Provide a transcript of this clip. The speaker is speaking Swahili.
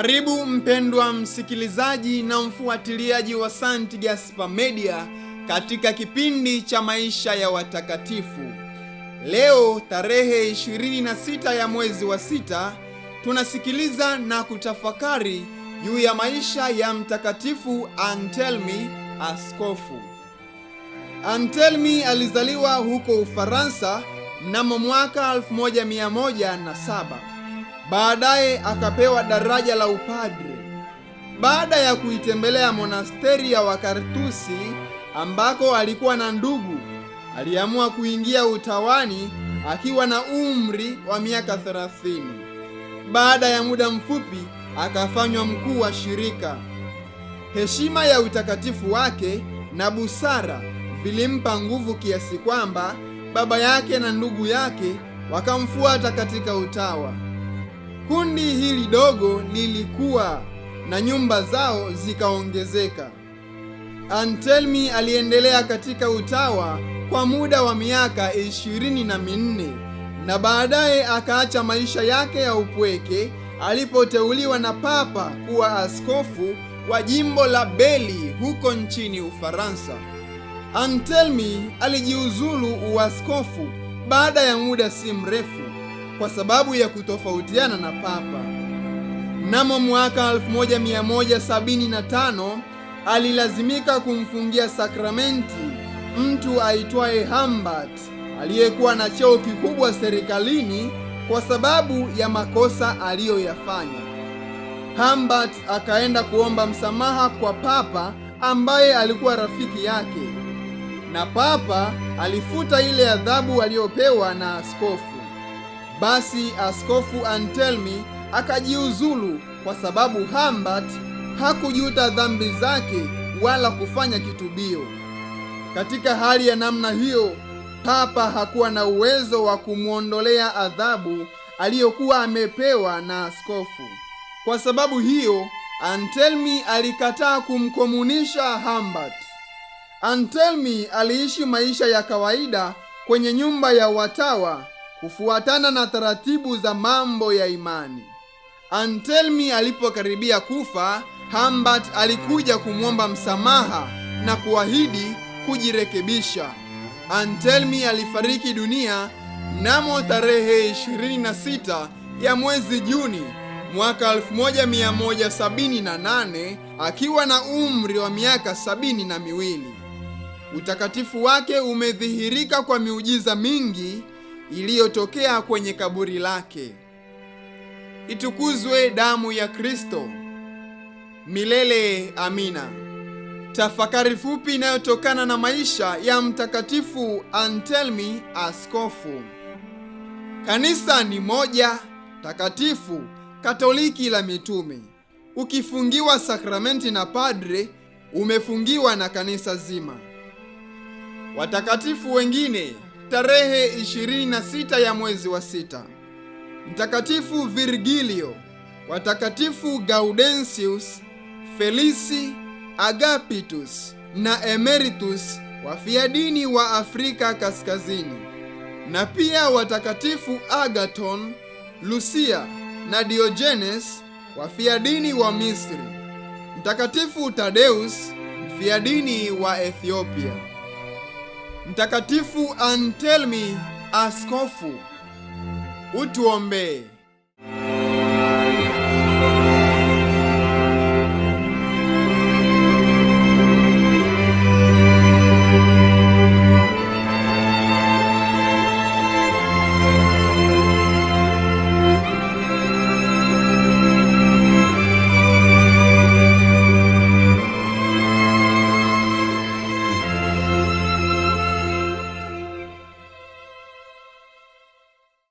Karibu mpendwa msikilizaji na mfuatiliaji wa St. Gaspar Media katika kipindi cha maisha ya watakatifu. Leo tarehe 26 ya mwezi wa 6 tunasikiliza na kutafakari juu ya maisha ya Mtakatifu Antelmi askofu. Antelmi alizaliwa huko Ufaransa mnamo mwaka 1107. Baadaye akapewa daraja la upadre. Baada ya kuitembelea monasteri ya Wakartusi ambako alikuwa na ndugu, aliamua kuingia utawani akiwa na umri wa miaka 30. Baada ya muda mfupi akafanywa mkuu wa shirika. Heshima ya utakatifu wake na busara vilimpa nguvu kiasi kwamba baba yake na ndugu yake wakamfuata katika utawa. Kundi hili dogo lilikuwa na nyumba zao zikaongezeka. Antelmi aliendelea katika utawa kwa muda wa miaka 24 na baadaye akaacha maisha yake ya upweke alipoteuliwa na Papa kuwa askofu wa jimbo la Beli huko nchini Ufaransa. Antelmi alijiuzulu uaskofu baada ya muda si mrefu kwa sababu ya kutofautiana na Papa. Mnamo mwaka 1175 alilazimika kumfungia sakramenti mtu aitwaye Humbert aliyekuwa na cheo kikubwa serikalini kwa sababu ya makosa aliyoyafanya. Humbert akaenda kuomba msamaha kwa Papa ambaye alikuwa rafiki yake, na Papa alifuta ile adhabu aliyopewa na askofu. Basi askofu Antelmi akajiuzulu kwa sababu Humbert hakujuta dhambi zake wala kufanya kitubio. Katika hali ya namna hiyo, Papa hakuwa na uwezo wa kumwondolea adhabu aliyokuwa amepewa na askofu. Kwa sababu hiyo, Antelmi alikataa kumkomunisha Humbert. Antelmi aliishi maisha ya kawaida kwenye nyumba ya watawa kufuatana na taratibu za mambo ya imani. Antelmi alipokaribia kufa, Humbert alikuja kumwomba msamaha na kuahidi kujirekebisha. Antelmi alifariki dunia mnamo tarehe 26 ya mwezi Juni mwaka 1178 akiwa na umri wa miaka 72. Utakatifu wake umedhihirika kwa miujiza mingi iliyotokea kwenye kaburi lake. Itukuzwe damu ya Kristo! Milele amina. Tafakari fupi inayotokana na maisha ya Mtakatifu Antelmi askofu. Kanisa ni moja takatifu Katoliki la mitume. Ukifungiwa sakramenti na padre, umefungiwa na kanisa zima. Watakatifu wengine tarehe 26 ya mwezi wa 6: Mtakatifu Virgilio, watakatifu Gaudensius, Felisi, Agapitus na Emeritus wafiadini wa Afrika Kaskazini, na pia watakatifu Agathon, Lucia na Diogenes wafiadini wa Misri, Mtakatifu Tadeus mfiadini wa Ethiopia. Mtakatifu Antelmi askofu, utuombee.